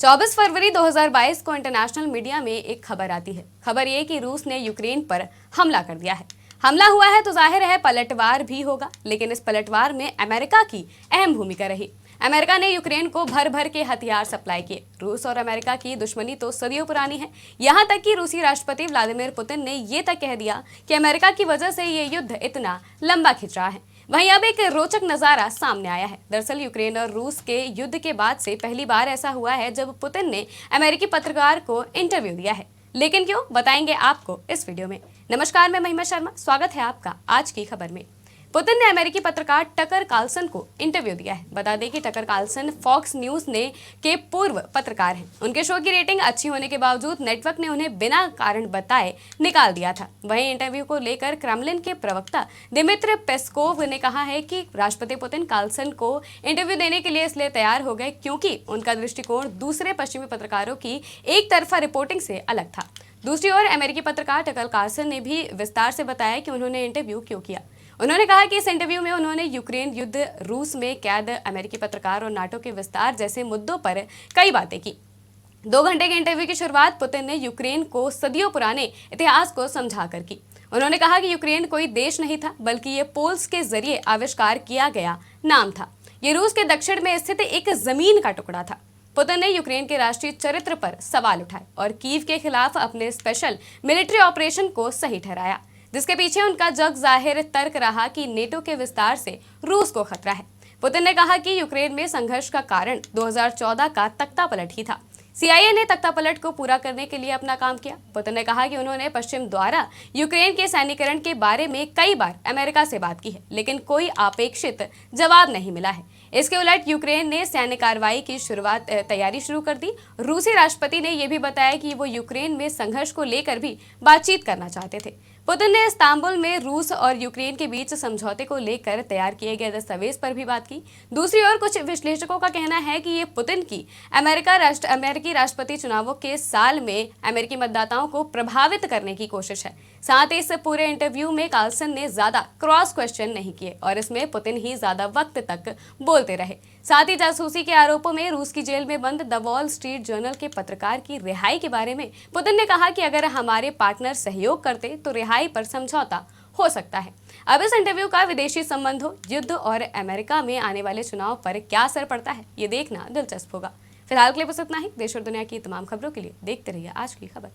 24 फरवरी 2022 को international media में एक खबर आती है। खबर ये कि रूस ने यूक्रेन पर हमला कर दिया है। हमला हुआ है तो जाहिर है पलटवार भी होगा, लेकिन इस पलटवार में अमेरिका की अहम भूमिका रही। अमेरिका ने यूक्रेन को भर भर के हथियार सप्लाई किए। रूस और अमेरिका की दुश्मनी तो सदियों पुरानी है। यहाँ तक कि रूसी राष्ट्रपति व्लादिमीर पुतिन ने ये तक कह दिया कि अमेरिका की वजह से ये युद्ध इतना लंबा खिंच रहा है। वहीं अब एक रोचक नजारा सामने आया है। दरअसल यूक्रेन और रूस के युद्ध के बाद से पहली बार ऐसा हुआ है जब पुतिन ने अमेरिकी पत्रकार को इंटरव्यू दिया है। लेकिन क्यों, बताएंगे आपको इस वीडियो में। नमस्कार, मैं महिमा शर्मा, स्वागत है आपका आज की खबर में। पुतिन ने अमेरिकी पत्रकार टकर कार्लसन को इंटरव्यू दिया है। बता दें कि टकर कार्लसन फॉक्स न्यूज ने के पूर्व पत्रकार हैं। उनके शो की रेटिंग अच्छी होने के बावजूद नेटवर्क ने उन्हें बिना कारण बताए निकाल दिया था। वहीं इंटरव्यू को लेकर क्रेमलिन के प्रवक्ता दिमित्री पेस्कोव ने कहा है कि राष्ट्रपति पुतिन कार्लसन को इंटरव्यू देने के लिए इसलिए तैयार हो गए क्योंकि उनका दृष्टिकोण दूसरे पश्चिमी पत्रकारों की एक तरफा रिपोर्टिंग से अलग था। दूसरी ओर अमेरिकी पत्रकार टकर कार्लसन ने भी विस्तार से बताया कि उन्होंने इंटरव्यू क्यों किया। उन्होंने कहा कि इस इंटरव्यू में उन्होंने यूक्रेन युद्ध, रूस में कैद अमेरिकी पत्रकार और नाटो के विस्तार जैसे मुद्दों पर कई बातें की। 2 घंटे के इंटरव्यू की शुरुआत पुतिन ने यूक्रेन को सदियों पुराने इतिहास को समझाकर की। उन्होंने कहा कि यूक्रेन कोई देश नहीं था, बल्कि ये पोल्स के जरिए आविष्कार किया गया नाम था। ये रूस के दक्षिण में स्थित एक जमीन का टुकड़ा था। पुतिन ने यूक्रेन के राष्ट्रीय चरित्र पर सवाल उठाए और कीव के खिलाफ अपने स्पेशल मिलिट्री ऑपरेशन को सही ठहराया, जिसके पीछे उनका जग जाहिर तर्क रहा कि नेटो के विस्तार से रूस को खतरा है। पुतिन ने कहा कि यूक्रेन में संघर्ष का कारण 2014 का तख्तापलट ही था। CIA ने तख्तापलट को पूरा करने के लिए अपना काम किया। पुतिन ने कहा कि उन्होंने पश्चिम द्वारा यूक्रेन के सैन्यीकरण के बारे में कई बार अमेरिका से बात की है, लेकिन कोई अपेक्षित जवाब नहीं मिला है। इसके उलट यूक्रेन ने सैन्य कार्रवाई की तैयारी शुरू कर दी। रूसी राष्ट्रपति ने यह भी बताया कि वो यूक्रेन में संघर्ष को लेकर भी बातचीत करना चाहते थे। पुतिन ने इस्तांबुल में रूस और यूक्रेन के बीच समझौते को लेकर तैयार किए गए दस्तावेज पर भी बात की। दूसरी ओर कुछ विश्लेषकों का कहना है कि ये पुतिन की अमेरिकी राष्ट्रपति चुनावों के साल में अमेरिकी मतदाताओं को प्रभावित करने की कोशिश है। साथ ही इस पूरे इंटरव्यू में कार्लसन ने ज्यादा क्रॉस क्वेश्चन नहीं किए और इसमें पुतिन ही ज्यादा वक्त तक बोलते रहे। साथ ही जासूसी के आरोपों में रूस की जेल में बंद द वॉल स्ट्रीट जर्नल के पत्रकार की रिहाई के बारे में पुतिन ने कहा कि अगर हमारे पार्टनर सहयोग करते तो रिहाई पर समझौता हो सकता है। अब इस इंटरव्यू का विदेशी संबंधों, युद्ध और अमेरिका में आने वाले चुनाव पर क्या असर पड़ता है, ये देखना दिलचस्प होगा। फिलहाल के लिए बस इतना ही। देश और दुनिया की तमाम खबरों के लिए देखते रहिए आज की खबर।